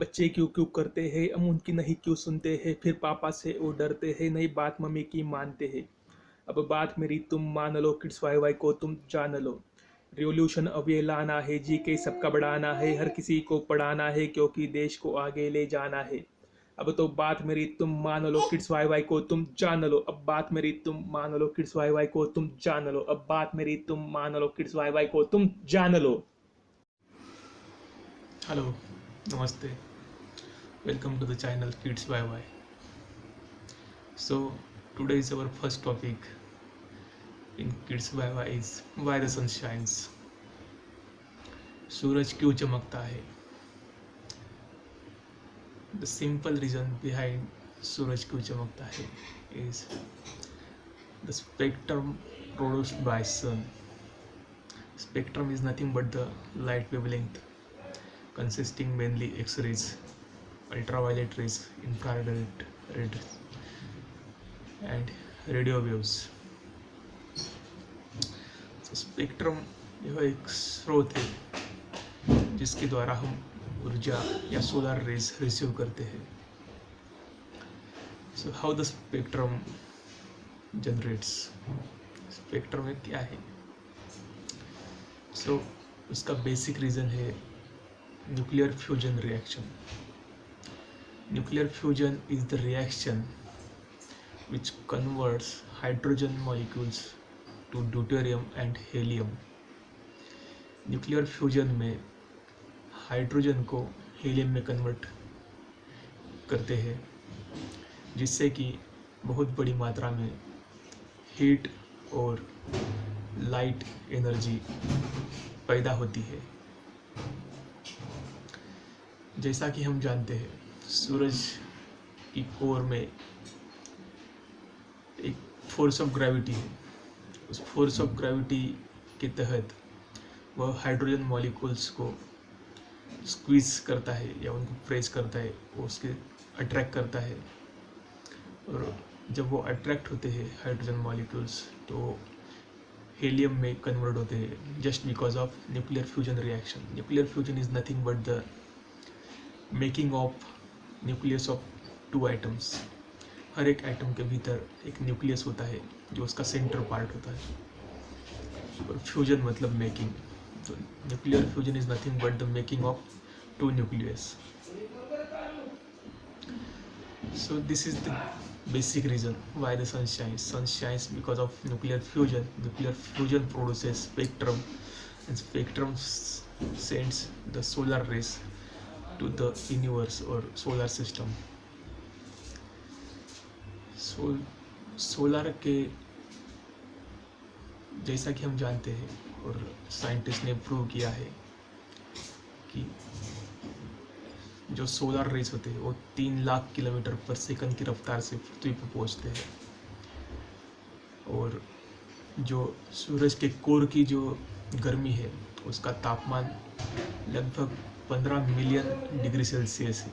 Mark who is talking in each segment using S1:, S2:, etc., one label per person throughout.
S1: बच्चे क्यों क्यों करते हैं, हम उनकी नहीं क्यों सुनते हैं, फिर पापा से वो डरते हैं, नहीं बात मम्मी की मानते हैं। अब बात मेरी तुम मान लो, किड्स वाई वाई को तुम जान लो। रिवॉल्यूशन अब ये लाना है, जी के सबका बढ़ाना है, हर किसी को पढ़ाना है, क्योंकि देश को आगे ले जाना है। अब तो बात मेरी तुम मान लो, किड्स वाई वाई को तुम जान लो। अब बात मेरी तुम मान लो, किड्स वाई वाई को तुम जान लो। अब बात मेरी तुम मान लो, किड्स वाई वाई को तुम जान लो।
S2: Hello, Namaste. Welcome to the channel Kids by Y. So today is our first topic in Kids by Y is why the sun shines. सूरज क्यों चमकता है? The simple reason behind सूरज क्यों चमकता है is the spectrum produced by sun. Spectrum is nothing but the light wavelength consisting mainly X-rays, ultraviolet rays, infrared rays, and radio waves. So spectrum यह एक स्रोत है जिसके द्वारा हम ऊर्जा या सोलर रेज रिसीव करते हैं. So how the spectrum generates. Spectrum में क्या है? सो उसका बेसिक रीज़न है nuclear fusion reaction. Nuclear fusion is the reaction which converts hydrogen molecules to deuterium and helium. Nuclear fusion में हाइड्रोजन को हीलियम में कन्वर्ट करते हैं जिससे कि बहुत बड़ी मात्रा में हीट और लाइट एनर्जी पैदा होती है. जैसा कि हम जानते हैं सूरज की कोर में एक फोर्स ऑफ ग्रेविटी है. उस फोर्स ऑफ ग्रेविटी के तहत वह हाइड्रोजन मॉलिक्यूल्स को स्क्वीज करता है या उनको प्रेस करता है, वो उसके अट्रैक्ट करता है. और जब वो अट्रैक्ट होते हैं हाइड्रोजन मॉलिक्यूल्स तो हीलियम में कन्वर्ट होते हैं just because of nuclear fusion reaction. Nuclear fusion is nothing but the making of nucleus of two atoms. हर एक एटम के भीतर एक न्यूक्लियस होता है जो उसका सेंटर पार्ट होता है. और फ्यूजन मतलब मेकिंग. तो nuclear fusion is nothing but the making of two nucleus. So this is the basic reason why the sun shines. Sun shines because of nuclear fusion. Nuclear fusion produces spectrum, and spectrum sends the solar rays to the universe or solar system. Solar के जैसा कि हम जानते हैं और scientist ने prove किया है कि जो सोलर रेज होते हैं वो 3 लाख किलोमीटर पर सेकंड की रफ्तार से पृथ्वी पर पहुंचते हैं. और जो सूरज के कोर की जो गर्मी है उसका तापमान लगभग 15 मिलियन डिग्री सेल्सियस है.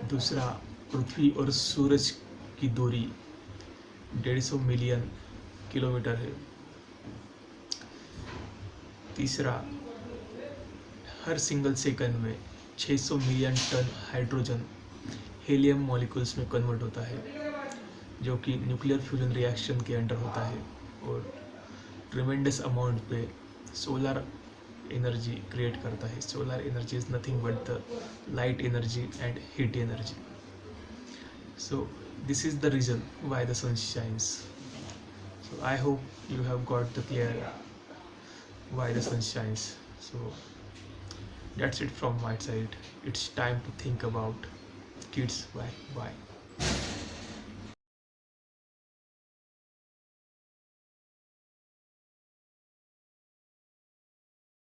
S2: दूसरा, पृथ्वी और सूरज की दूरी 150 मिलियन किलोमीटर है. तीसरा, हर सिंगल सेकंड में 600 million ton hydrogen helium molecules में कन्वर्ट होता है जो कि न्यूक्लियर फ्यूजन रिएक्शन के अंडर होता है और ट्रिमेंडस अमाउंट पे सोलर एनर्जी क्रिएट करता है. Solar energy is nothing but the light energy and heat energy. So this is the reason why the sun shines. So I hope you have got the clear why the sun shines. So that's it from my side. It's time to think about kids. Why?